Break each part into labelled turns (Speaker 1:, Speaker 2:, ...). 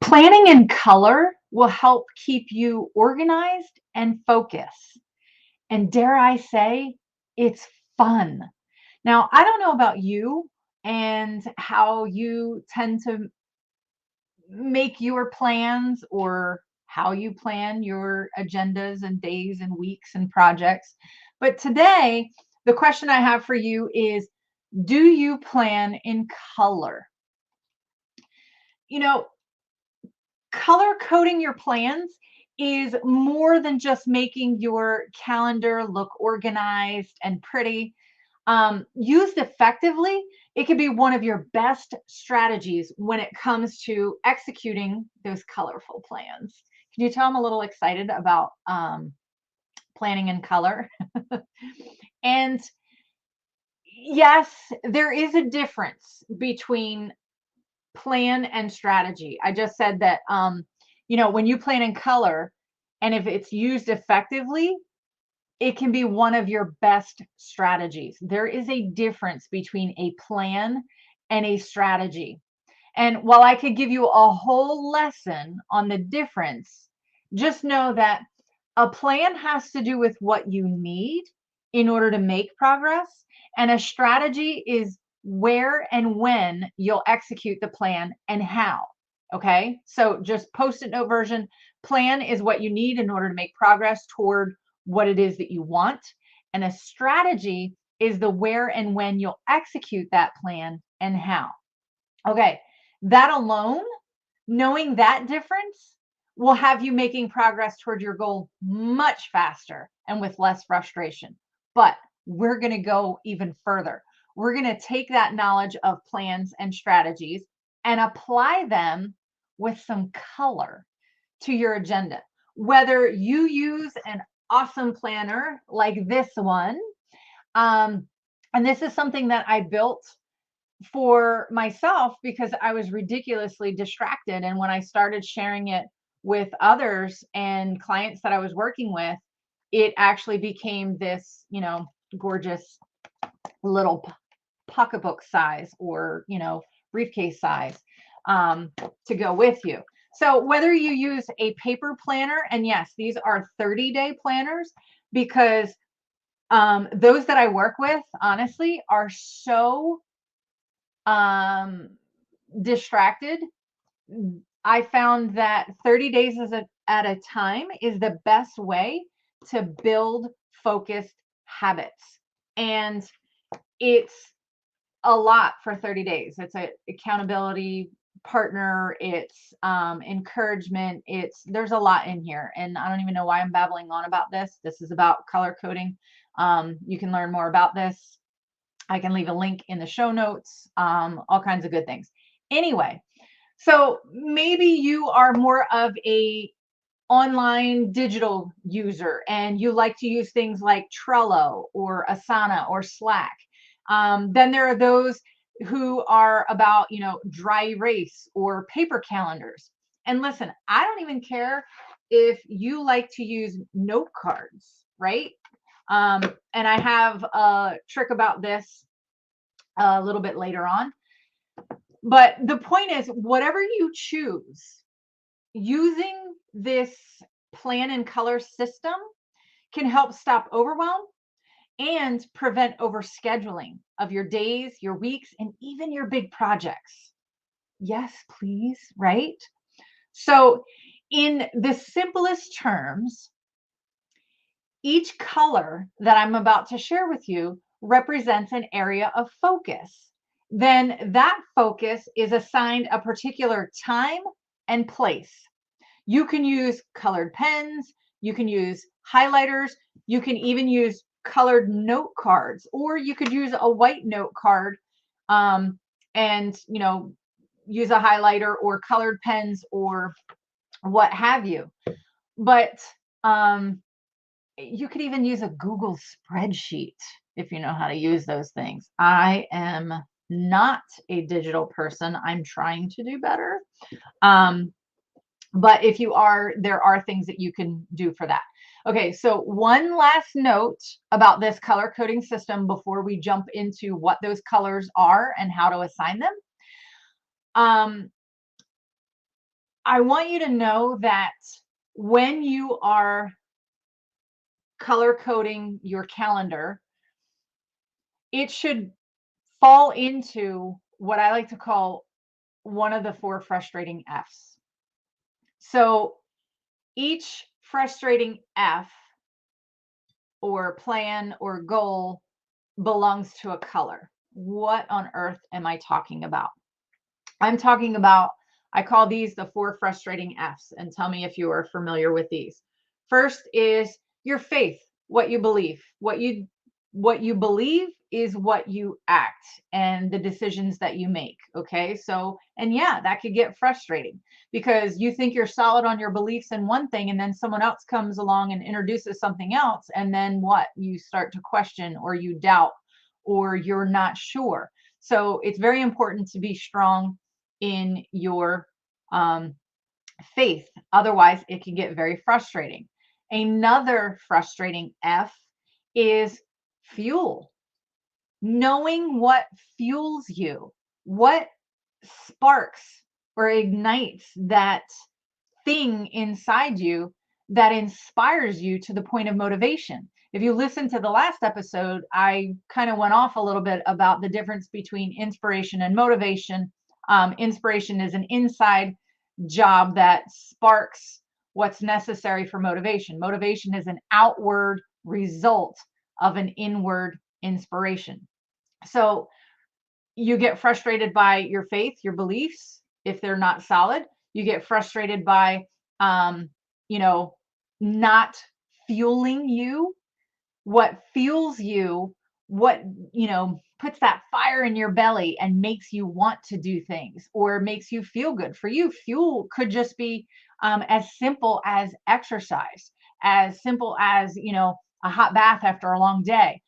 Speaker 1: Planning in color will help keep you organized and focused. And dare I say, it's fun. Now, I don't know about you and how you tend to make your plans or how you plan your agendas and days and weeks and projects. But today, the question I have for you is, do you plan in color? You know, color coding your plans is more than just making your calendar look organized and pretty. Used effectively, it could be one of your best strategies when it comes to executing those colorful plans. Can you tell I'm a little excited about planning in color? And yes, there is a difference between plan and strategy. I just said that, when you plan in color and if it's used effectively, it can be one of your best strategies. There is a difference between a plan and a strategy. And while I could give you a whole lesson on the difference, just know that a plan has to do with what you need in order to make progress, and a strategy is where and when you'll execute the plan and how. Okay, so just post-it note version: plan is what you need in order to make progress toward what it is that you want, and a strategy is the where and when you'll execute that plan and how. Okay, that alone, knowing that difference, will have you making progress toward your goal much faster and with less frustration. But we're going to go even further. We're going to take that knowledge of plans and strategies and apply them with some color to your agenda. Whether you use an awesome planner like this one, and this is something that I built for myself because I was ridiculously distracted. And when I started sharing it with others and clients that I was working with, it actually became this, gorgeous little pocketbook size or, briefcase size to go with you. So whether you use a paper planner, and yes, these are 30-day planners, because those that I work with, honestly, are so distracted. I found that 30 days at a time is the best way to build focused habits. And it's a lot for 30 days. It's a accountability partner, it's encouragement, there's a lot in here. And I don't even know why I'm babbling on about this. This is about color coding. You can learn more about this. I can leave a link in the show notes, all kinds of good things. Anyway, so maybe you are more of a online digital user and you like to use things like Trello or Asana or Slack. Then there are those who are about, dry erase or paper calendars. And listen, I don't even care if you like to use note cards, right? And I have a trick about this a little bit later on. But the point is, whatever you choose, using this plan and color system can help stop overwhelm and prevent overscheduling of your days, your weeks, and even your big projects. Yes, please, right? So, in the simplest terms, each color that I'm about to share with you represents an area of focus. Then that focus is assigned a particular time and place. You can use colored pens, you can use highlighters, you can even use colored note cards, or you could use a white note card and, use a highlighter or colored pens or what have you. But you could even use a Google spreadsheet if you know how to use those things. I am not a digital person. I'm trying to do better. But if you are, there are things that you can do for that. Okay, so one last note about this color coding system before we jump into what those colors are and how to assign them. I want you to know that when you are color coding your calendar, it should fall into what I like to call one of the 4 frustrating Fs. So each frustrating F or plan or goal belongs to a color. What on earth am I talking about? I'm talking about, I call these the 4 frustrating Fs, and tell me if you are familiar with these. First is your faith, what you believe. What you believe is what you act and the decisions that you make. Okay. So, and yeah, that could get frustrating because you think you're solid on your beliefs in one thing, and then someone else comes along and introduces something else. And then what? You start to question, or you doubt, or you're not sure. So it's very important to be strong in your faith. Otherwise, it can get very frustrating. Another frustrating F is fuel. Knowing what fuels you, what sparks or ignites that thing inside you that inspires you to the point of motivation. If you listen to the last episode, I kind of went off a little bit about the difference between inspiration and motivation. Inspiration is an inside job that sparks what's necessary for motivation. Motivation is an outward result of an inward inspiration. So you get frustrated by your faith, your beliefs, if they're not solid. You get frustrated by, um, you know, not fueling you. What fuels you, what, puts that fire in your belly and makes you want to do things or makes you feel good. For you, fuel could just be as simple as exercise, as simple as, a hot bath after a long day.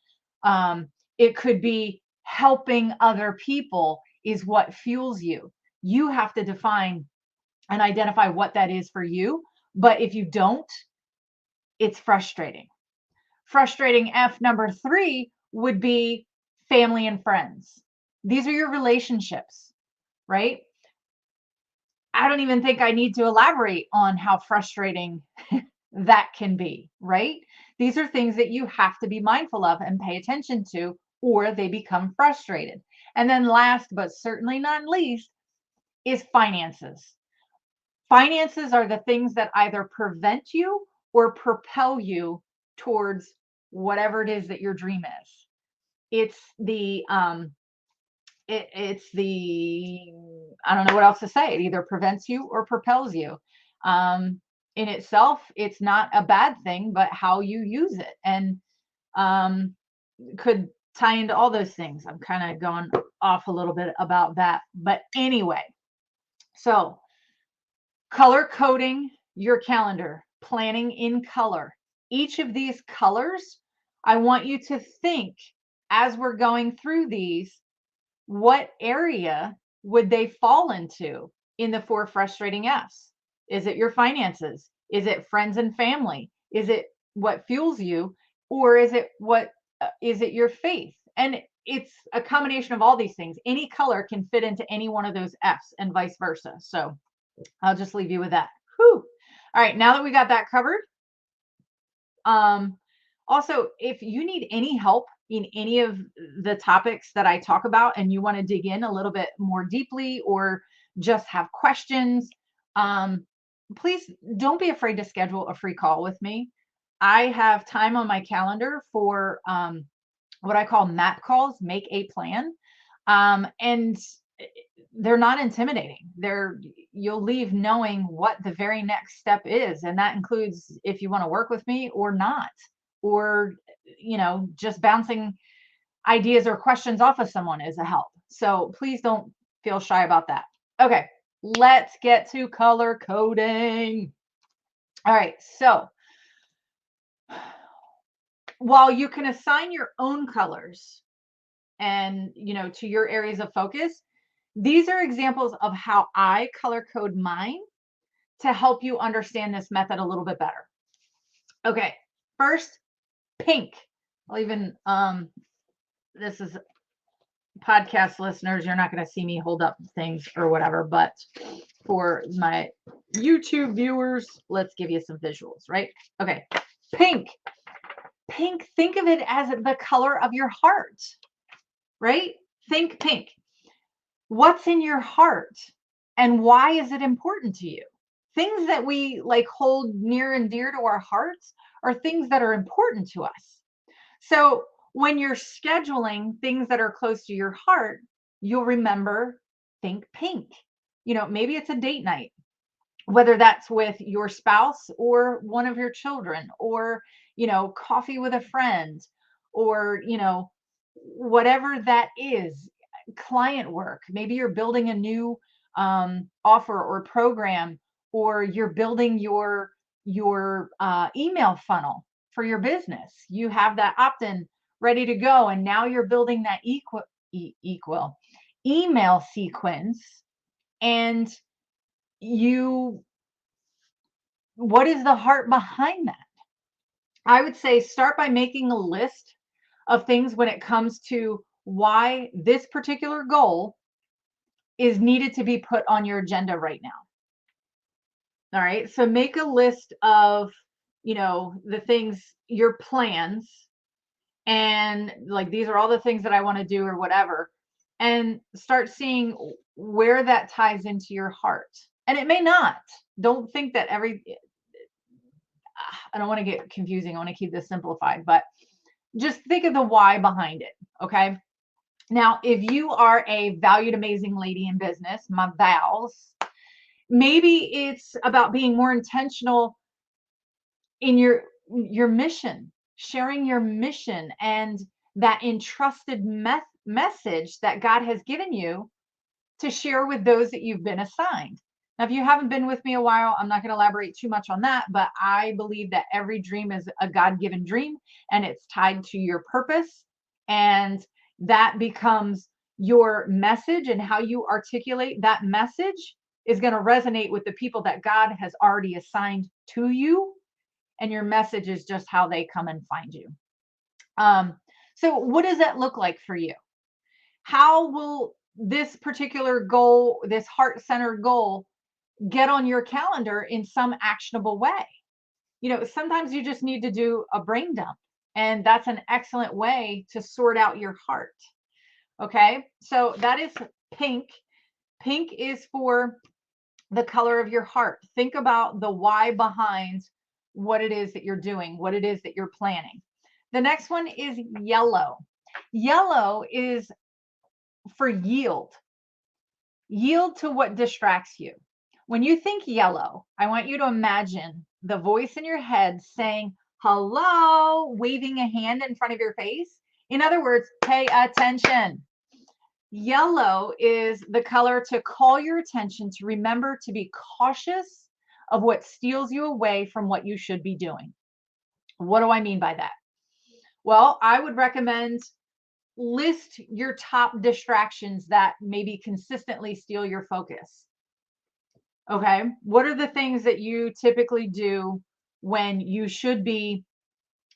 Speaker 1: It could be helping other people is what fuels you. You have to define and identify what that is for you. But if you don't, it's frustrating. Frustrating F number 3 would be family and friends. These are your relationships, right? I don't even think I need to elaborate on how frustrating that can be, right? These are things that you have to be mindful of and pay attention to, or they become frustrated. And then last, but certainly not least, is finances. Finances are the things that either prevent you or propel you towards whatever it is that your dream is. It's the it's the I don't know what else to say. It either prevents you or propels you. In itself, it's not a bad thing, but how you use it and um, could tie into all those things. I'm kind of going off a little bit about that, but anyway. So color coding your calendar, planning in color. Each of these colors, I want you to think as we're going through these, what area would they fall into in the 4 frustrating Fs? Is it your finances? Is it friends and family? Is it what fuels you? Or is it is it your faith? And it's a combination of all these things. Any color can fit into any one of those Fs and vice versa. So I'll just leave you with that. Whew. All right, now that we got that covered, also, if you need any help in any of the topics that I talk about and you want to dig in a little bit more deeply or just have questions, please don't be afraid to schedule a free call with me. I have time on my calendar for what I call MAP calls, make a plan. And they're not intimidating. You'll leave knowing what the very next step is. And that includes if you want to work with me or not, or, just bouncing ideas or questions off of someone is a help. So please don't feel shy about that. Okay, let's get to color coding. All right, so while you can assign your own colors and, to your areas of focus, these are examples of how I color code mine to help you understand this method a little bit better. Okay, first, pink. I'll even, this is podcast listeners, you're not going to see me hold up things or whatever, but for my YouTube viewers, let's give you some visuals, right? Okay. Pink. Pink, think of it as the color of your heart, right? Think pink. What's in your heart and why is it important to you? Things that we like hold near and dear to our hearts are things that are important to us. So when you're scheduling things that are close to your heart, you'll remember, think pink. Maybe it's a date night, whether that's with your spouse or one of your children, or coffee with a friend, or whatever that is. Client work, maybe you're building a new offer or program, or you're building your email funnel for your business. You have that opt-in ready to go, and now you're building that equal email sequence. And you what is the heart behind that? I would say start by making a list of things when it comes to why this particular goal is needed to be put on your agenda right now. All right. So make a list of, the things, your plans, and like, these are all the things that I want to do or whatever, and start seeing where that ties into your heart. And it may not. Don't think that I don't want to get confusing. I want to keep this simplified, but just think of the why behind it. Okay. Now, if you are a valued, amazing lady in business, my vows, maybe it's about being more intentional in your mission, sharing your mission and that entrusted message that God has given you to share with those that you've been assigned. Now, if you haven't been with me a while, I'm not going to elaborate too much on that, but I believe that every dream is a God-given dream, and it's tied to your purpose, and that becomes your message, and how you articulate that message is going to resonate with the people that God has already assigned to you, and your message is just how they come and find you. So what does that look like for you? How will this particular goal, this heart-centered goal, get on your calendar in some actionable way? Sometimes you just need to do a brain dump, and that's an excellent way to sort out your heart. Okay, so that is pink. Pink is for the color of your heart. Think about the why behind what it is that you're doing, what it is that you're planning. The next one is yellow. Yellow is for yield. Yield to what distracts you. When you think yellow, I want you to imagine the voice in your head saying, hello, waving a hand in front of your face. In other words, pay attention. Yellow is the color to call your attention, to remember to be cautious of what steals you away from what you should be doing. What do I mean by that? Well, I would recommend list your top distractions that maybe consistently steal your focus. Okay. What are the things that you typically do when you should be,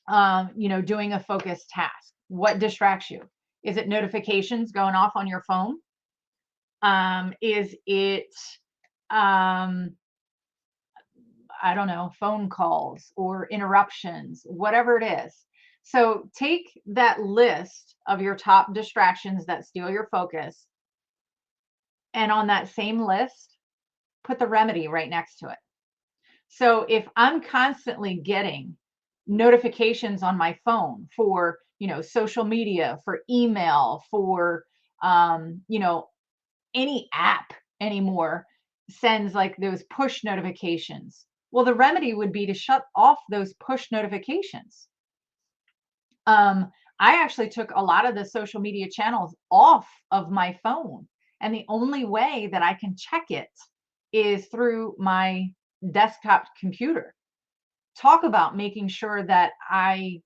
Speaker 1: doing a focused task? What distracts you? Is it notifications going off on your phone? Is it, I don't know, phone calls or interruptions, whatever it is? So take that list of your top distractions that steal your focus, and on that same list, put the remedy right next to it. So if I'm constantly getting notifications on my phone for, social media, for email, for, any app anymore sends like those push notifications. Well, the remedy would be to shut off those push notifications. I actually took a lot of the social media channels off of my phone, and the only way that I can check it is through my desktop computer. Talk about making sure that I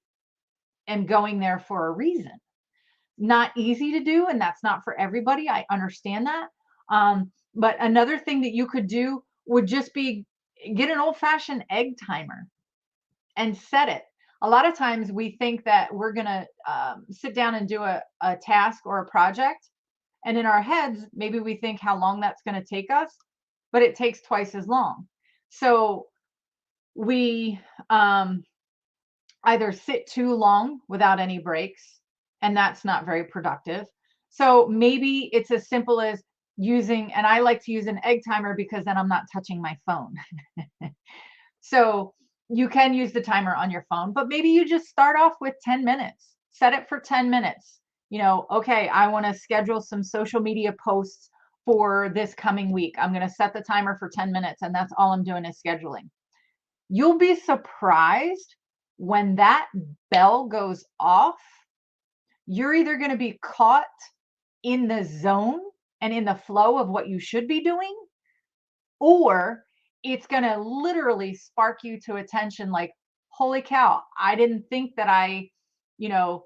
Speaker 1: am going there for a reason. Not easy to do, and that's not for everybody. I understand that. But another thing that you could do would just be get an old-fashioned egg timer and set it. A lot of times we think that we're going to sit down and do a task or a project, and in our heads, maybe we think how long that's going to take us, but it takes twice as long. So we either sit too long without any breaks, and that's not very productive. So maybe it's as simple as using, and I like to use an egg timer because then I'm not touching my phone. So you can use the timer on your phone, but maybe you just start off with 10 minutes. Set it for 10 minutes. Okay, I want to schedule some social media posts for this coming week. I'm going to set the timer for 10 minutes, and that's all I'm doing is scheduling. You'll be surprised when that bell goes off. You're either going to be caught in the zone and in the flow of what you should be doing, or it's going to literally spark you to attention like, holy cow, I didn't think that I, you know,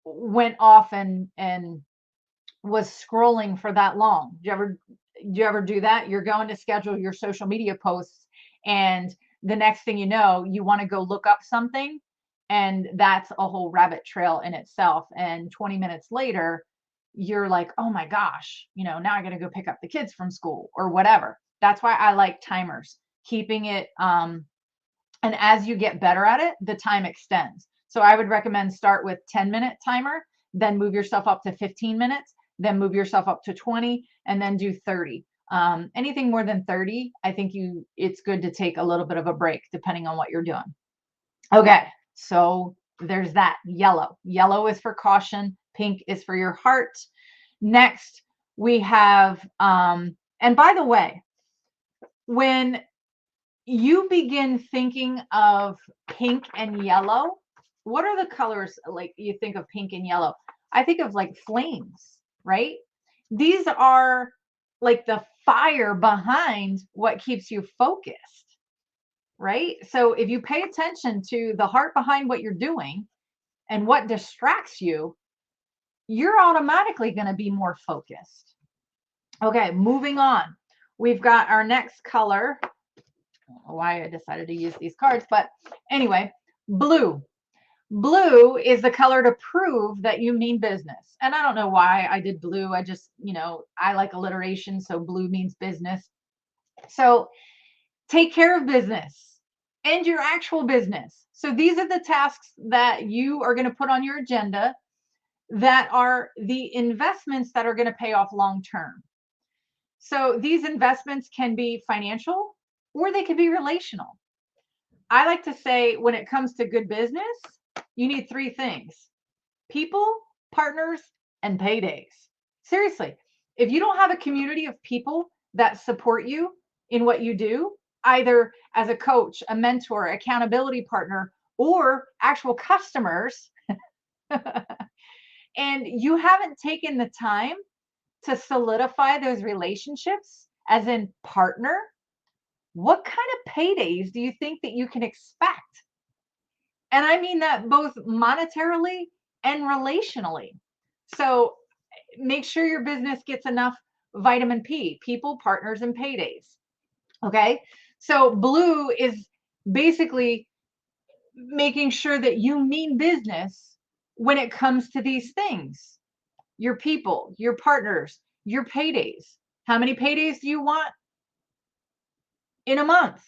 Speaker 1: went off and was scrolling for that long. Do you ever do that? You're going to schedule your social media posts, and the next thing you know, you want to go look up something, and that's a whole rabbit trail in itself. And 20 minutes later, you're like, oh my gosh, now I got to go pick up the kids from school or whatever. That's why I like timers, keeping it, and as you get better at it, the time extends. So I would recommend start with 10-minute timer, then move yourself up to 15 minutes, then move yourself up to 20, and then do 30. Anything more than 30, I think it's good to take a little bit of a break depending on what you're doing. Okay, so there's that. Yellow. Yellow is for caution. Pink is for your heart. Next, we have, and by the way, when you begin thinking of pink and yellow, what are the colors like you think of pink and yellow? I think of like flames, right? These are like the fire behind what keeps you focused, right? So if you pay attention to the heart behind what you're doing and what distracts you, you're automatically going to be more focused. Okay, moving on. We've got our next color. I don't know why I decided to use these cards, but anyway, blue. Blue is the color to prove that you mean business. And I don't know why I did blue. I just, I like alliteration, so blue means business. So take care of business and your actual business. So these are the tasks that you are going to put on your agenda that are the investments that are going to pay off long term. So these investments can be financial or they can be relational. I like to say when it comes to good business, you need three things: people, partners, and paydays. Seriously, if you don't have a community of people that support you in what you do, either as a coach, a mentor, accountability partner, or actual customers, and you haven't taken the time to solidify those relationships, as in partner, what kind of paydays do you think that you can expect? And I mean that both monetarily and relationally. So make sure your business gets enough vitamin P, people, partners, and paydays. Okay. So blue is basically making sure that you mean business when it comes to these things: your people, your partners, your paydays. How many paydays do you want in a month?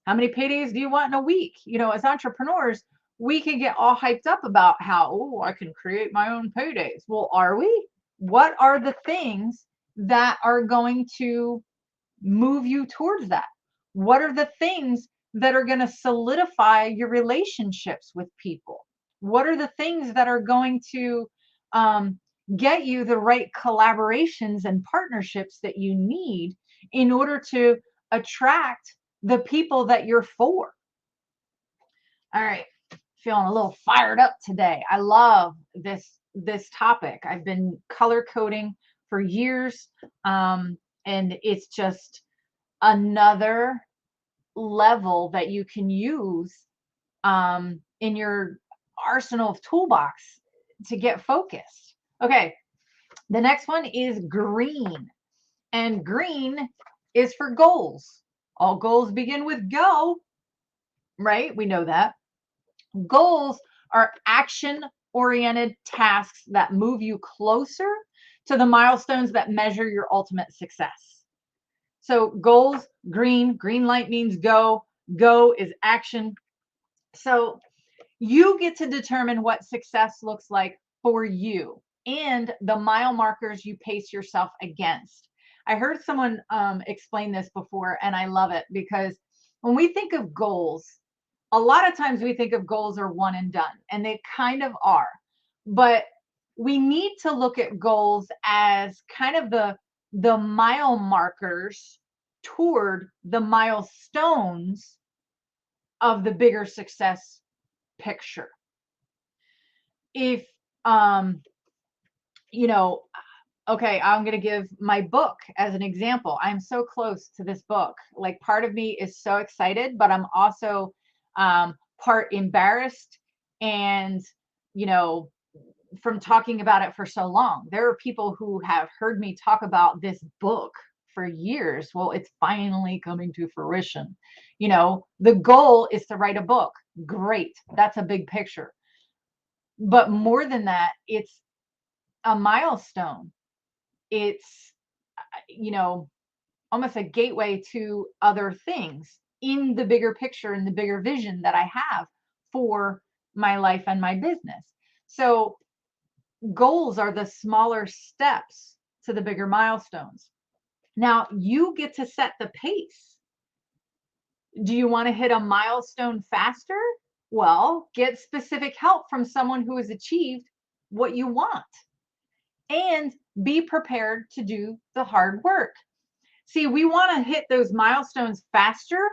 Speaker 1: How many paydays do you want in a week? As entrepreneurs, we can get all hyped up about how, oh, I can create my own paydays. Well, are we? What are the things that are going to move you towards that? What are the things that are going to solidify your relationships with people? What are the things that are going to get you the right collaborations and partnerships that you need in order to attract the people that you're for? All right, feeling a little fired up today. I love this topic. I've been color coding for years, and it's just another level that you can use in your arsenal of toolbox to get focused. Okay, the next one is green, and green is for goals. All goals begin with go, right? We know that. Goals are action-oriented tasks that move you closer to the milestones that measure your ultimate success. So goals, green light means go. Go is action. So you get to determine what success looks like for you and the mile markers you pace yourself against. I heard someone explain this before, and I love it because when we think of goals, a lot of times we think of goals are one and done, and they kind of are. But we need to look at goals as kind of the mile markers toward the milestones of the bigger success picture. If you know, okay, I'm going to give my book as an example. I'm so close to this book. Like, part of me is so excited, but I'm also part embarrassed, and you know, from talking about it for so long. There are people who have heard me talk about this book for years. Well, it's finally coming to fruition. The goal is to write a book. Great. That's a big picture. But more than that, it's a milestone. It's, you know, almost a gateway to other things in the bigger picture, in the bigger vision that I have for my life and my business. So goals are the smaller steps to the bigger milestones. Now you get to set the pace. Do you want to hit a milestone faster? Well, get specific help from someone who has achieved what you want, and be prepared to do the hard work. See, we want to hit those milestones faster,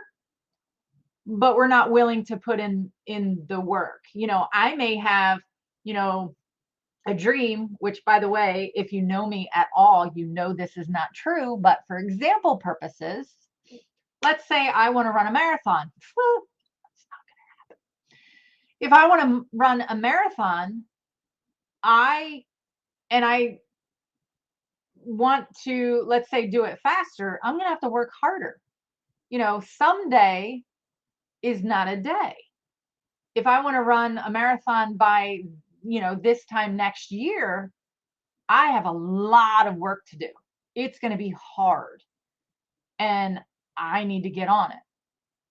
Speaker 1: but we're not willing to put in the work. I may have, a dream, which, by the way, if you know me at all, this is not true. But for example purposes, let's say I want to run a marathon. Well, that's not going to happen. If I want to run a marathon, I want to, let's say, do it faster, I'm going to have to work harder. Someday is not a day. If I want to run a marathon by, this time next year, I have a lot of work to do. It's going to be hard, and I need to get on it,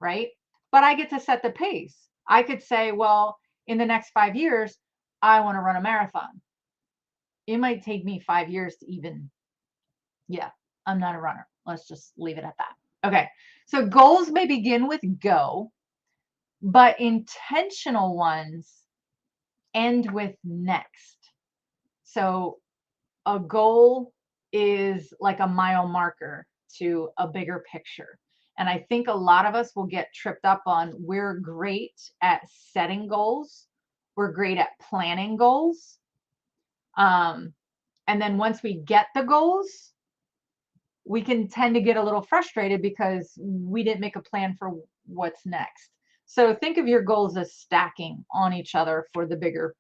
Speaker 1: right? But I get to set the pace. I could say, well, in the next 5 years, I want to run a marathon. It might take me 5 years to even, yeah, I'm not a runner. Let's just leave it at that. Okay. So goals may begin with go, but intentional ones end with next. So a goal is like a mile marker to a bigger picture. And I think a lot of us will get tripped up on, we're great at setting goals. We're great at planning goals. And then once we get the goals, we can tend to get a little frustrated because we didn't make a plan for what's next. So think of your goals as stacking on each other for the bigger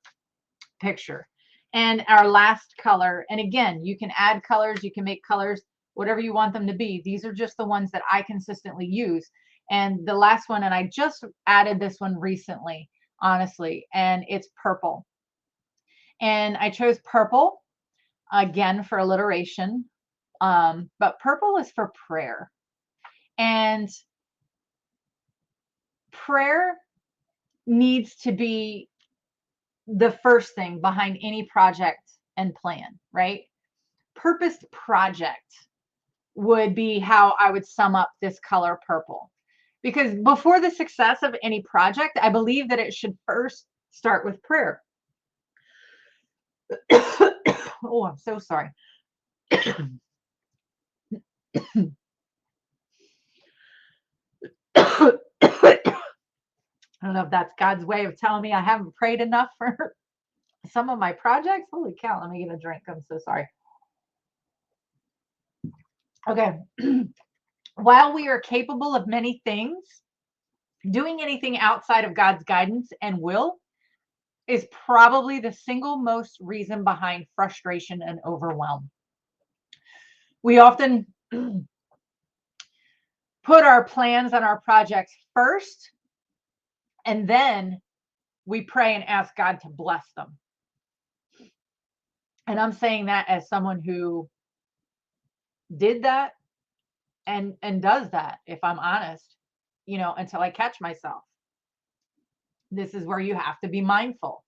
Speaker 1: picture. And our last color, and again, you can add colors, you can make colors, whatever you want them to be. These are just the ones that I consistently use. And the last one, and I just added this one recently, honestly, and it's purple. And I chose purple again for alliteration, but purple is for prayer. And prayer needs to be the first thing behind any project and plan, right? Purposed project would be how I would sum up this color purple. Because before the success of any project, I believe that it should first start with prayer. Oh, I'm so sorry. I don't know if that's God's way of telling me I haven't prayed enough for some of my projects. Holy cow, let me get a drink. I'm so sorry. Okay. While we are capable of many things, doing anything outside of God's guidance and will is probably the single most reason behind frustration and overwhelm. We often put our plans and our projects first, and then we pray and ask God to bless them. And I'm saying that as someone who did that and does that, if I'm honest, until I catch myself. This is where you have to be mindful.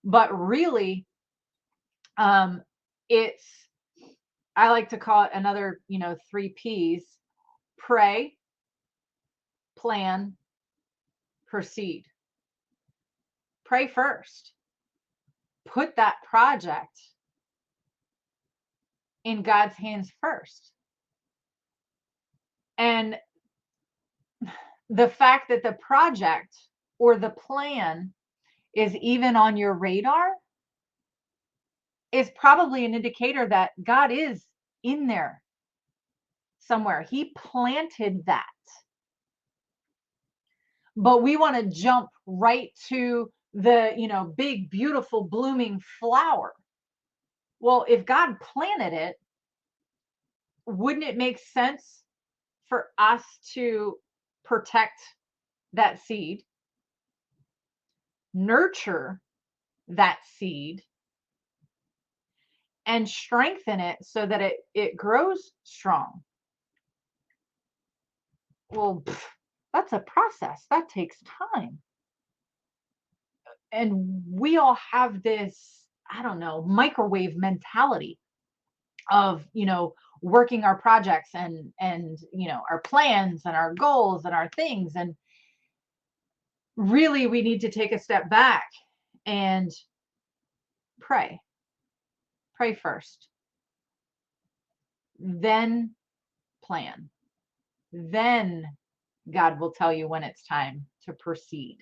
Speaker 1: But really, um, it's, I like to call it another, 3 P's: pray, plan, proceed. Pray first. Put that project in God's hands first. And the fact that the project or the plan is even on your radar is probably an indicator that God is in there somewhere. He planted that. But we want to jump right to the, big, beautiful, blooming flower. Well, if God planted it, wouldn't it make sense for us to protect that seed, nurture that seed, and strengthen it so that it grows strong? Well, that's a process. That takes time. And we all have this, I don't know, microwave mentality of, working our projects and our plans and our goals and our things. And really, we need to take a step back and pray. Pray first, then plan. Then God will tell you when it's time to proceed.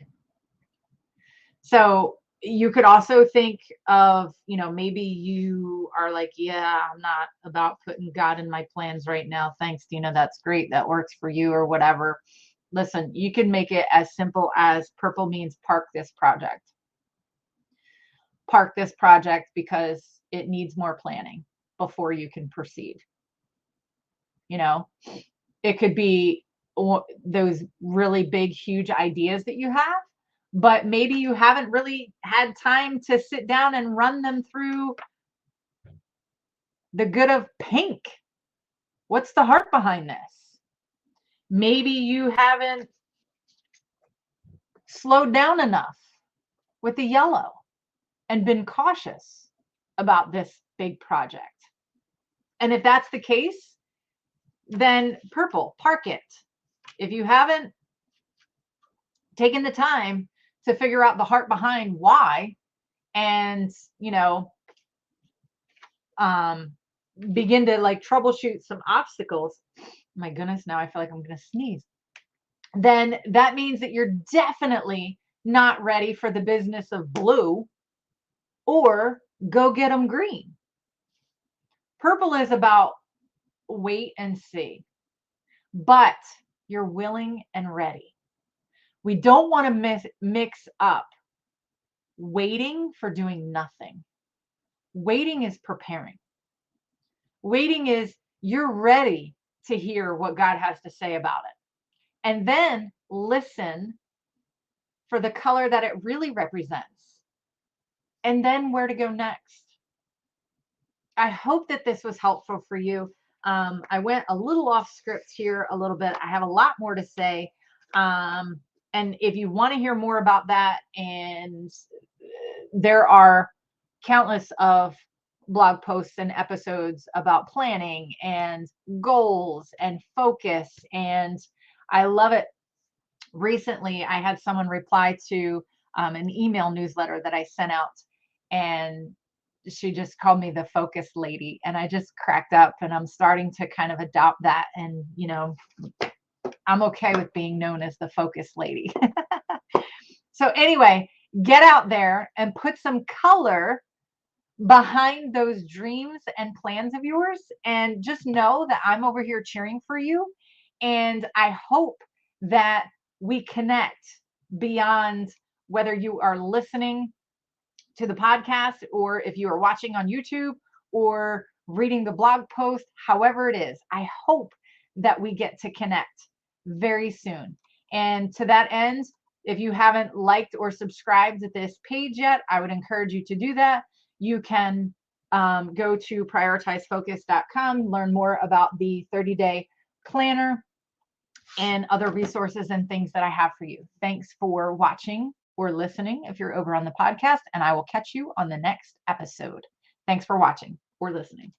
Speaker 1: So you could also think of, maybe you are like, yeah, I'm not about putting God in my plans right now. Thanks, Deana. That's great. That works for you or whatever. Listen, you can make it as simple as purple means park this project. Park this project because it needs more planning before you can proceed. It could be those really big, huge ideas that you have, but maybe you haven't really had time to sit down and run them through the good of pink. What's the heart behind this? Maybe you haven't slowed down enough with the yellow and been cautious about this big project. And if that's the case, then purple, park it. If you haven't taken the time to figure out the heart behind why, and begin to like troubleshoot some obstacles, my goodness, now I feel like I'm gonna sneeze, then that means that you're definitely not ready for the business of blue, or go get them green. Purple is about wait and see, but you're willing and ready. We don't want to mix up waiting for doing nothing. Waiting is preparing. Waiting is you're ready to hear what God has to say about it. And then listen for the color that it really represents. And then where to go next. I hope that this was helpful for you. I went a little off script here a little bit. I have a lot more to say. And if you want to hear more about that, and there are countless of blog posts and episodes about planning and goals and focus. And I love it. Recently, I had someone reply to an email newsletter that I sent out, and she just called me the focus lady. And I just cracked up, and I'm starting to kind of adopt that. And, I'm okay with being known as the focus lady. So anyway, get out there and put some color behind those dreams and plans of yours, and just know that I'm over here cheering for you. And I hope that we connect beyond whether you are listening to the podcast, or if you are watching on YouTube, or reading the blog post, however it is. I hope that we get to connect very soon. And to that end, if you haven't liked or subscribed to this page yet, I would encourage you to do that. You can go to prioritizefocus.com, learn more about the 30-day planner, and other resources and things that I have for you. Thanks for watching or listening if you're over on the podcast, and I will catch you on the next episode. Thanks for watching or listening.